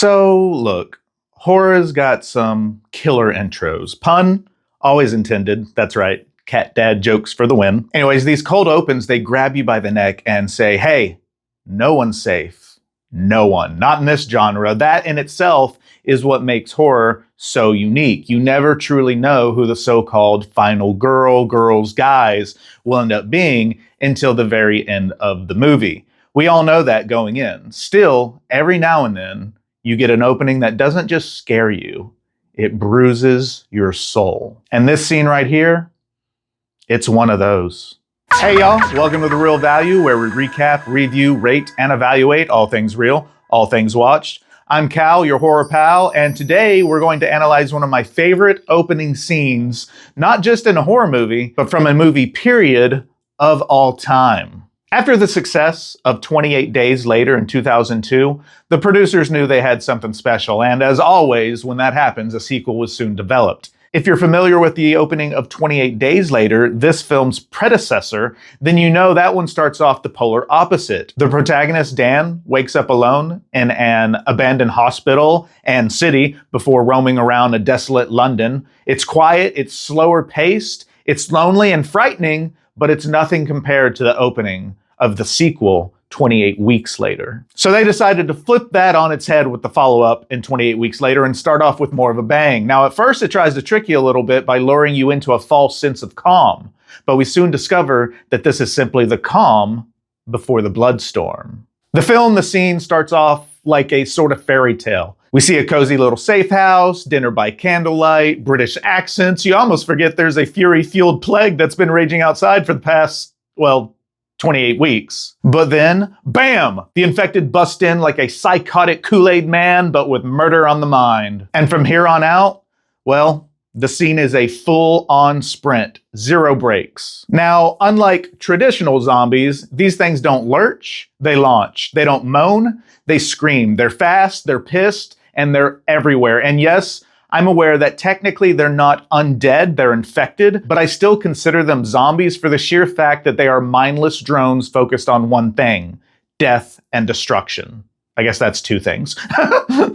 So, look, horror's got some killer intros. Pun always intended. That's right. Cat dad jokes for the win. Anyways, these cold opens, they grab you by the neck and say, hey, no one's safe. No one. Not in this genre. That in itself is what makes horror so unique. You never truly know who the so-called final girl, girls, guys will end up being until the very end of the movie. We all know that going in. Still, every now and then, you get an opening that doesn't just scare you, it bruises your soul. And this scene right here, it's one of those. Hey y'all, welcome to The Real Value, where we recap, review, rate, and evaluate all things real, all things watched. I'm Cal, your horror pal, and today we're going to analyze one of my favorite opening scenes, not just in a horror movie, but from a movie period of all time. After the success of 28 Days Later in 2002, the producers knew they had something special, and as always, when that happens, a sequel was soon developed. If you're familiar with the opening of 28 Days Later, this film's predecessor, then you know that one starts off the polar opposite. The protagonist, Dan, wakes up alone in an abandoned hospital and city before roaming around a desolate London. It's quiet, it's slower paced, it's lonely and frightening, but it's nothing compared to the opening of the sequel 28 Weeks Later. So they decided to flip that on its head with the follow-up in 28 Weeks Later and start off with more of a bang. Now, at first, it tries to trick you a little bit by luring you into a false sense of calm, but we soon discover that this is simply the calm before the bloodstorm. The scene starts off like a sort of fairy tale. We see a cozy little safe house, dinner by candlelight, British accents. You almost forget there's a fury-fueled plague that's been raging outside for the past, 28 weeks. But then, bam! The infected bust in like a psychotic Kool-Aid man, but with murder on the mind. And from here on out, the scene is a full-on sprint, zero breaks. Now, unlike traditional zombies, these things don't lurch, they launch. They don't moan, they scream. They're fast, they're pissed, and they're everywhere. And yes, I'm aware that technically they're not undead, they're infected, but I still consider them zombies for the sheer fact that they are mindless drones focused on one thing: death and destruction. I guess that's two things.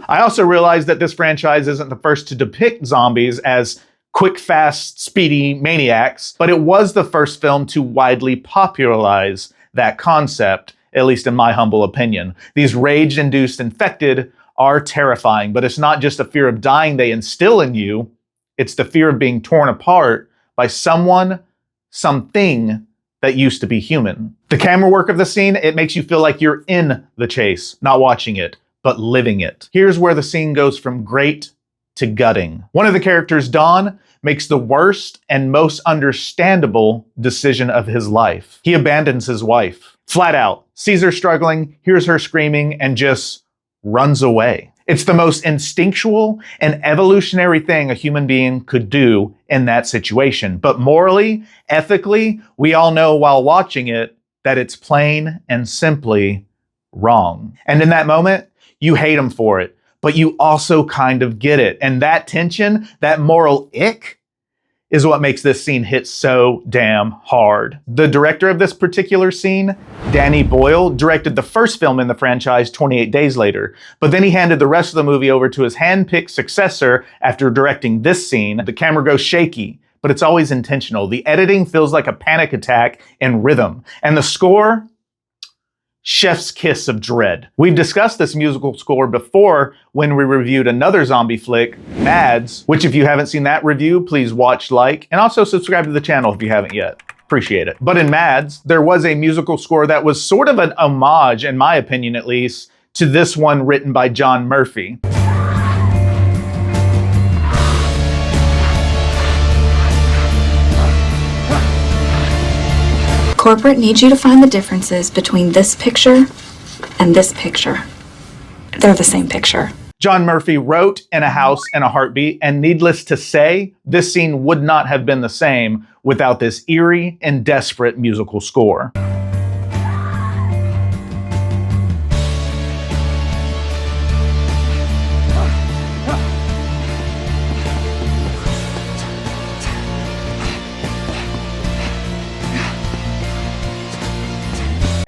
I also realize that this franchise isn't the first to depict zombies as quick, fast, speedy maniacs, but it was the first film to widely popularize that concept, at least in my humble opinion. These rage-induced infected are terrifying, but it's not just a fear of dying they instill in you, it's the fear of being torn apart by someone, something that used to be human. The camera work of the scene, it makes you feel like you're in the chase, not watching it, but living it. Here's where the scene goes from great to gutting. One of the characters, Don, makes the worst and most understandable decision of his life. He abandons his wife, flat out, sees her struggling, hears her screaming, and just runs away. It's the most instinctual and evolutionary thing a human being could do in that situation. But morally, ethically, we all know while watching it that it's plain and simply wrong. And in that moment, you hate him for it, but you also kind of get it. And that tension, that moral ick, is what makes this scene hit so damn hard. The director of this particular scene, Danny Boyle, directed the first film in the franchise, 28 Days Later, but then he handed the rest of the movie over to his hand-picked successor after directing this scene. The camera goes shaky, but it's always intentional. The editing feels like a panic attack in rhythm. And the score, chef's kiss of dread. We've discussed this musical score before when we reviewed another zombie flick, Mads, which if you haven't seen that review, please watch, like, and also subscribe to the channel if you haven't yet. Appreciate it. But in Mads, there was a musical score that was sort of an homage, in my opinion at least, to this one written by John Murphy. Corporate needs you to find the differences between this picture and this picture. They're the same picture. John Murphy wrote In a House in a Heartbeat, and needless to say, this scene would not have been the same without this eerie and desperate musical score.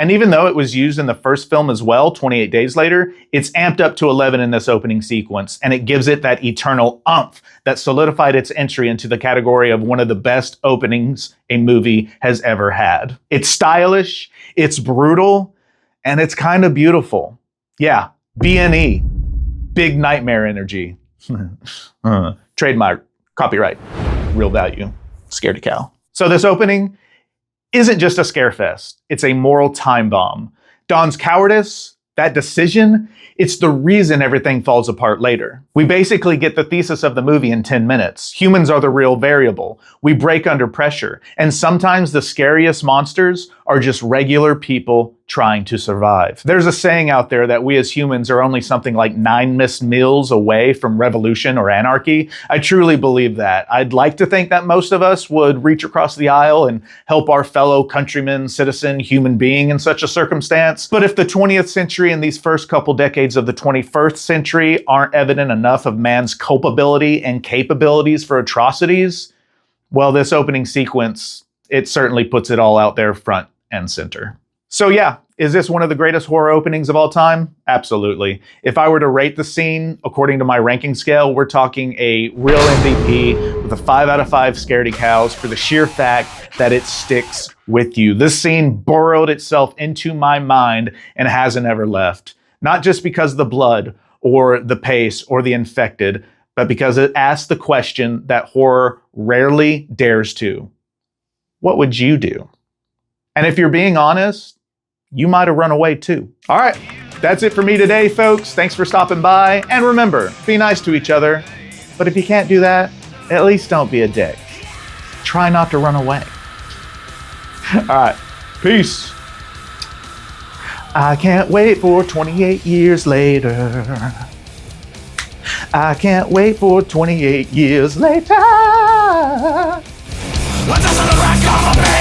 And And even though it was used in the first film as well, 28 Days Later, it's amped up to 11 in this opening sequence, and it gives it that eternal umph that solidified its entry into the category of one of the best openings a movie has ever had. It's stylish, it's brutal, and it's kind of beautiful. Yeah, BNE, big nightmare energy. Trademark, copyright, real value, scaredy cow. So this opening isn't just a scare fest, it's a moral time bomb. Dawn's cowardice, that decision, it's the reason everything falls apart later. We basically get the thesis of the movie in 10 minutes. Humans are the real variable. We break under pressure. And sometimes the scariest monsters are just regular people trying to survive. There's a saying out there that we as humans are only something like 9 missed meals away from revolution or anarchy. I truly believe that. I'd like to think that most of us would reach across the aisle and help our fellow countryman, citizen, human being in such a circumstance. But if the 20th century and these first couple decades of the 21st century aren't evident enough of man's culpability and capabilities for atrocities, well, this opening sequence, it certainly puts it all out there front and center. So yeah, is this one of the greatest horror openings of all time? Absolutely. If I were to rate the scene according to my ranking scale, we're talking a real MVP with a 5 out of 5 scaredy cows for the sheer fact that it sticks with you. This scene burrowed itself into my mind and hasn't ever left. Not just because of the blood or the pace or the infected, but because it asks the question that horror rarely dares to. What would you do? And if you're being honest, you might have run away too. All right, that's it for me today, folks. Thanks for stopping by. And remember, be nice to each other. But if you can't do that, at least don't be a dick. Try not to run away. All right, peace. I can't wait for 28 years later. I can't wait for 28 years later. What does the rack of a